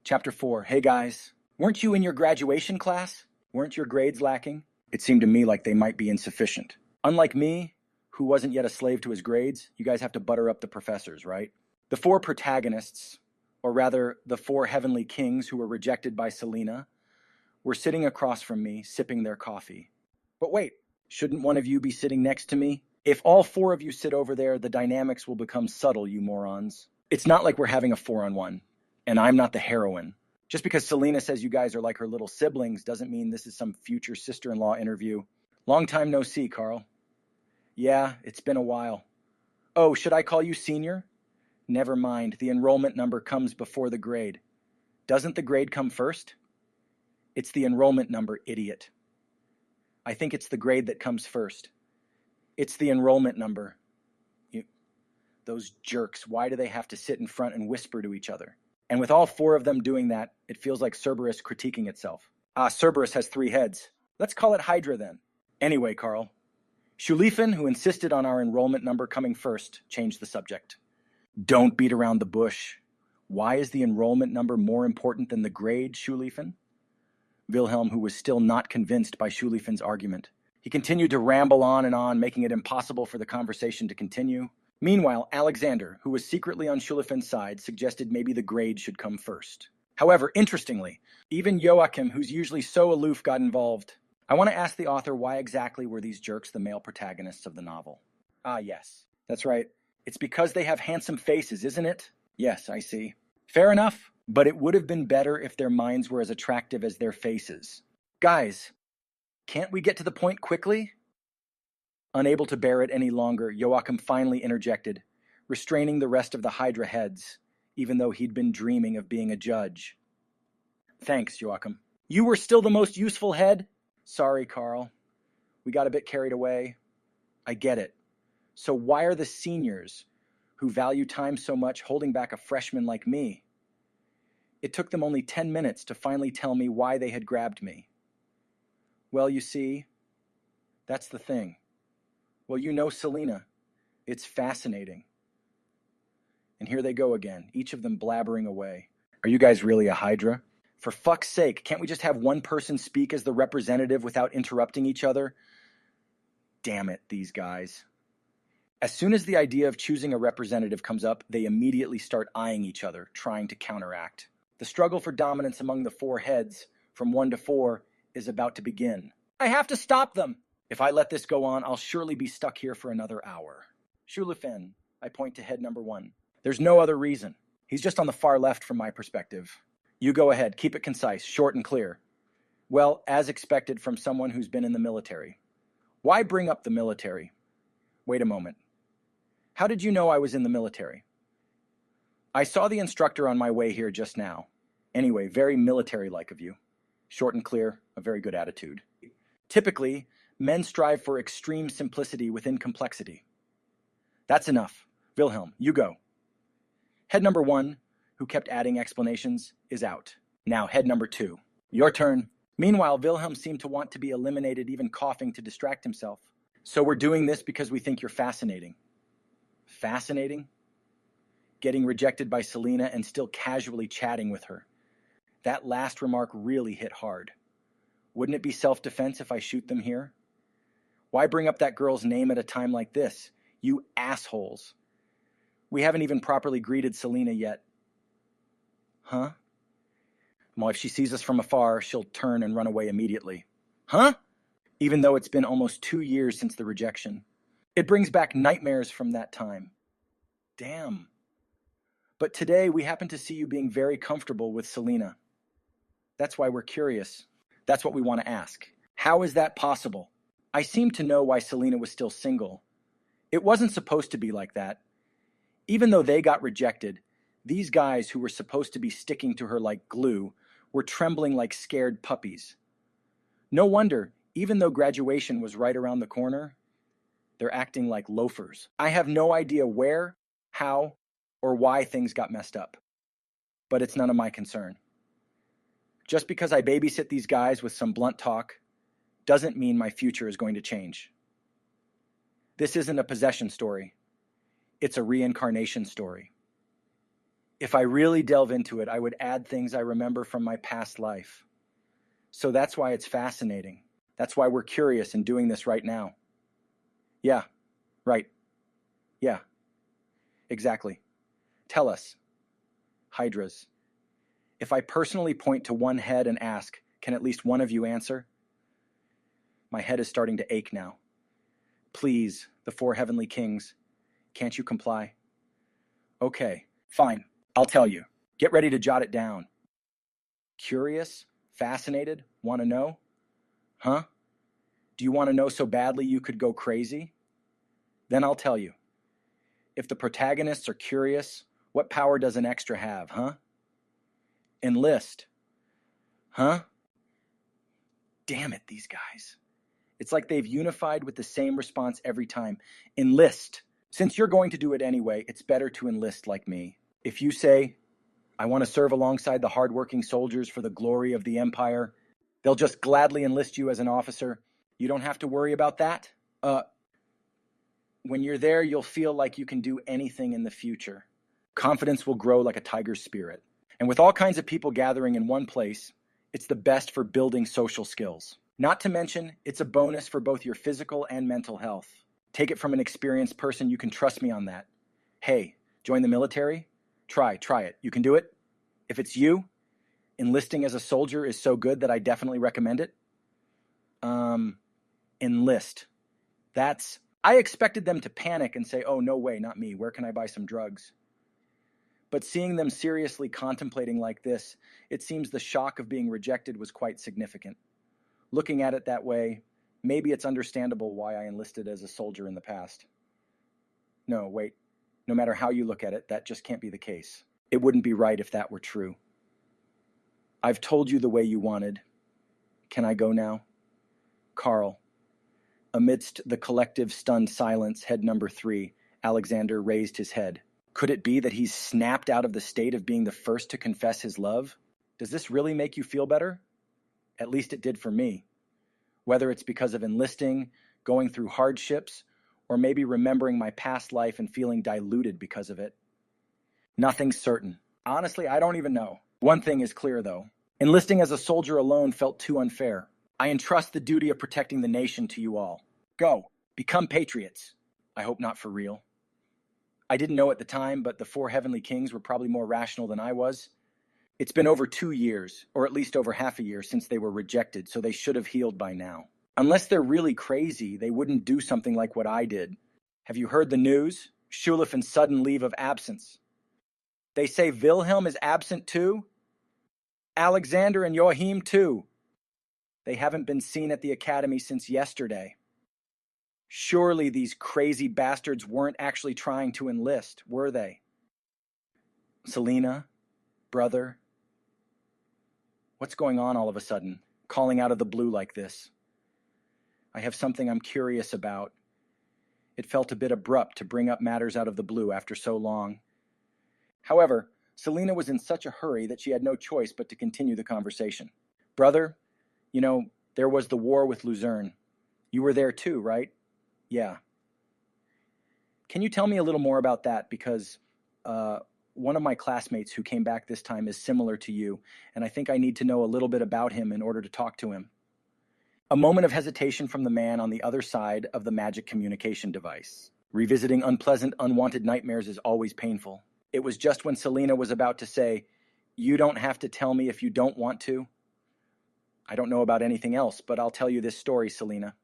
Chapter 4. Hey guys, weren't you in your graduation class? Weren't your grades lacking? It seemed to me like they might be insufficient. Unlike me, who wasn't yet a slave to his grades, you guys have to butter up the professors, right? The four protagonists, or rather, the four heavenly kings who were rejected by Selena, were sitting across from me, sipping their coffee. But wait, shouldn't one of you be sitting next to me? If all four of you sit over there, the dynamics will become subtle, you morons. It's not like we're having a 4-on-1, and I'm not the heroine. Just because Selena says you guys are like her little siblings doesn't mean this is some future sister-in-law interview. Long time no see, Karl. Yeah, it's been a while. Oh, should I call you senior? Never mind, the enrollment number comes before the grade. Doesn't the grade come first? It's the enrollment number, idiot. I think it's the grade that comes first. It's the enrollment number. Those jerks, why do they have to sit in front and whisper to each other? And with all four of them doing that, it feels like Cerberus critiquing itself. Cerberus has 3 heads. Let's call it Hydra then. Anyway, Karl, Schuliefen, who insisted on our enrollment number coming first, changed the subject. Don't beat around the bush. Why is the enrollment number more important than the grade, Schuliefen? Wilhelm, who was still not convinced by Schuliefen's argument. He continued to ramble on, making it impossible for the conversation to continue. Meanwhile, Alexander, who was secretly on Schuliefen's side, suggested maybe the grade should come first. However, interestingly, even Joachim, who's usually so aloof, got involved. I want to ask the author why exactly were these jerks the male protagonists of the novel? Yes. That's right. It's because they have handsome faces, isn't it? Yes, I see. Fair enough, but it would have been better if their minds were as attractive as their faces. Guys, can't we get to the point quickly? Unable to bear it any longer, Joachim finally interjected, restraining the rest of the Hydra heads, even though he'd been dreaming of being a judge. Thanks, Joachim. You were still the most useful head? Sorry, Karl. We got a bit carried away. I get it. So why are the seniors, who value time so much, holding back a freshman like me? It took them only 10 minutes to finally tell me why they had grabbed me. Well, you see, that's the thing. Well, you know Selena. It's fascinating. And here they go again, each of them blabbering away. Are you guys really a Hydra? For fuck's sake, can't we just have one person speak as the representative without interrupting each other? Damn it, these guys. As soon as the idea of choosing a representative comes up, they immediately start eyeing each other, trying to counteract. The struggle for dominance among the 4 heads, from 1 to 4, is about to begin. I have to stop them! If I let this go on, I'll surely be stuck here for another hour. Schuliefen, I point to head number 1. There's no other reason. He's just on the far left from my perspective. You go ahead, keep it concise, short and clear. Well, as expected from someone who's been in the military. Why bring up the military? Wait a moment. How did you know I was in the military? I saw the instructor on my way here just now. Anyway, very military-like of you. Short and clear, a very good attitude. Typically, men strive for extreme simplicity within complexity. That's enough. Wilhelm, you go. Head number 1, who kept adding explanations, is out. Now head number 2. Your turn. Meanwhile, Wilhelm seemed to want to be eliminated, even coughing to distract himself. So we're doing this because we think you're fascinating. Fascinating? Getting rejected by Selena and still casually chatting with her. That last remark really hit hard. Wouldn't it be self-defense if I shoot them here? Why bring up that girl's name at a time like this? You assholes. We haven't even properly greeted Selena yet. Huh? Well, if she sees us from afar, she'll turn and run away immediately. Huh? Even though it's been almost 2 years since the rejection. It brings back nightmares from that time. Damn. But today we happen to see you being very comfortable with Selena. That's why we're curious. That's what we want to ask. How is that possible? I seem to know why Selena was still single. It wasn't supposed to be like that. Even though they got rejected, these guys who were supposed to be sticking to her like glue were trembling like scared puppies. No wonder, even though graduation was right around the corner, they're acting like loafers. I have no idea where, how, or why things got messed up. But it's none of my concern. Just because I babysit these guys with some blunt talk doesn't mean my future is going to change. This isn't a possession story. It's a reincarnation story. If I really delve into it, I would add things I remember from my past life. So that's why it's fascinating. That's why we're curious and doing this right now. Yeah, right. Yeah, exactly. Tell us, hydras. If I personally point to one head and ask, can at least one of you answer? My head is starting to ache now. Please, the four heavenly kings, can't you comply? Okay, fine. I'll tell you. Get ready to jot it down. Curious? Fascinated? Want to know? Huh? Do you want to know so badly you could go crazy? Then I'll tell you. If the protagonists are curious, what power does an extra have, huh? Enlist. Huh? Damn it, these guys. It's like they've unified with the same response every time. Enlist. Since you're going to do it anyway, it's better to enlist like me. If you say, I want to serve alongside the hardworking soldiers for the glory of the Empire, they'll just gladly enlist you as an officer. You don't have to worry about that. When you're there, you'll feel like you can do anything in the future. Confidence will grow like a tiger's spirit. And with all kinds of people gathering in one place, it's the best for building social skills. Not to mention, it's a bonus for both your physical and mental health. Take it from an experienced person, you can trust me on that. Hey, join the military? Try it. You can do it? If it's you, enlisting as a soldier is so good that I definitely recommend it. Enlist. I expected them to panic and say, oh, no way, not me. Where can I buy some drugs? But seeing them seriously contemplating like this, it seems the shock of being rejected was quite significant. Looking at it that way, maybe it's understandable why I enlisted as a soldier in the past. No, wait. No matter how you look at it, that just can't be the case. It wouldn't be right if that were true. I've told you the way you wanted. Can I go now? Karl. Amidst the collective stunned silence, head number 3, Alexander raised his head. Could it be that he's snapped out of the state of being the first to confess his love? Does this really make you feel better? At least it did for me. Whether it's because of enlisting, going through hardships, or maybe remembering my past life and feeling diluted because of it. Nothing's certain. Honestly, I don't even know. One thing is clear, though. Enlisting as a soldier alone felt too unfair. I entrust the duty of protecting the nation to you all. Go. Become patriots. I hope not for real. I didn't know at the time, but the four heavenly kings were probably more rational than I was. It's been over 2 years, or at least over half a year, since they were rejected, so they should have healed by now. Unless they're really crazy, they wouldn't do something like what I did. Have you heard the news? Schuliffen's sudden leave of absence. They say Wilhelm is absent too? Alexander and Joachim too. They haven't been seen at the academy since yesterday. Surely these crazy bastards weren't actually trying to enlist, were they? Selena, brother. What's going on all of a sudden, calling out of the blue like this? I have something I'm curious about. It felt a bit abrupt to bring up matters out of the blue after so long. However, Selena was in such a hurry that she had no choice but to continue the conversation. Brother, there was the war with Luzerne. You were there too, right? Yeah. Can you tell me a little more about that? Because one of my classmates who came back this time is similar to you, and I think I need to know a little bit about him in order to talk to him. A moment of hesitation from the man on the other side of the magic communication device. Revisiting unpleasant, unwanted nightmares is always painful. It was just when Selena was about to say, "You don't have to tell me if you don't want to." I don't know about anything else, but I'll tell you this story, Selena.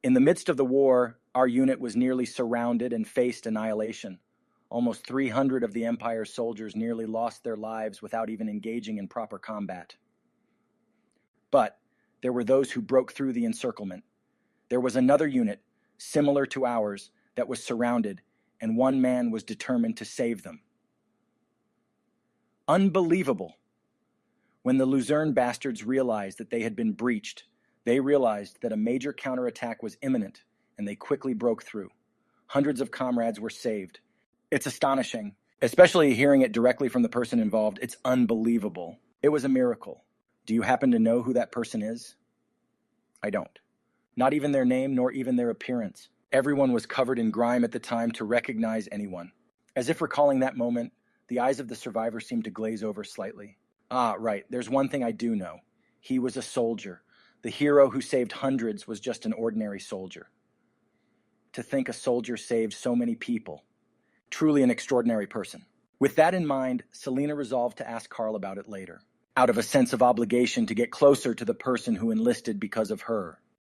In the midst of the war, our unit was nearly surrounded and faced annihilation. Almost 300 of the Empire's soldiers nearly lost their lives without even engaging in proper combat. But there were those who broke through the encirclement. There was another unit, similar to ours, that was surrounded, and one man was determined to save them. Unbelievable! When the Luzerne bastards realized that they had been breached, they realized that a major counterattack was imminent, and they quickly broke through. Hundreds of comrades were saved. It's astonishing, especially hearing it directly from the person involved. It's unbelievable. It was a miracle. Do you happen to know who that person is? I don't. Not even their name, nor even their appearance. Everyone was covered in grime at the time to recognize anyone. As if recalling that moment, The eyes of the survivor seemed to glaze over slightly. Ah, right, there's one thing I do know. He was a soldier. The hero who saved hundreds was just an ordinary soldier. To think a soldier saved so many people. Truly an extraordinary person. With that in mind, Selena resolved to ask Karl about it later, out of a sense of obligation to get closer to the person who enlisted because of her.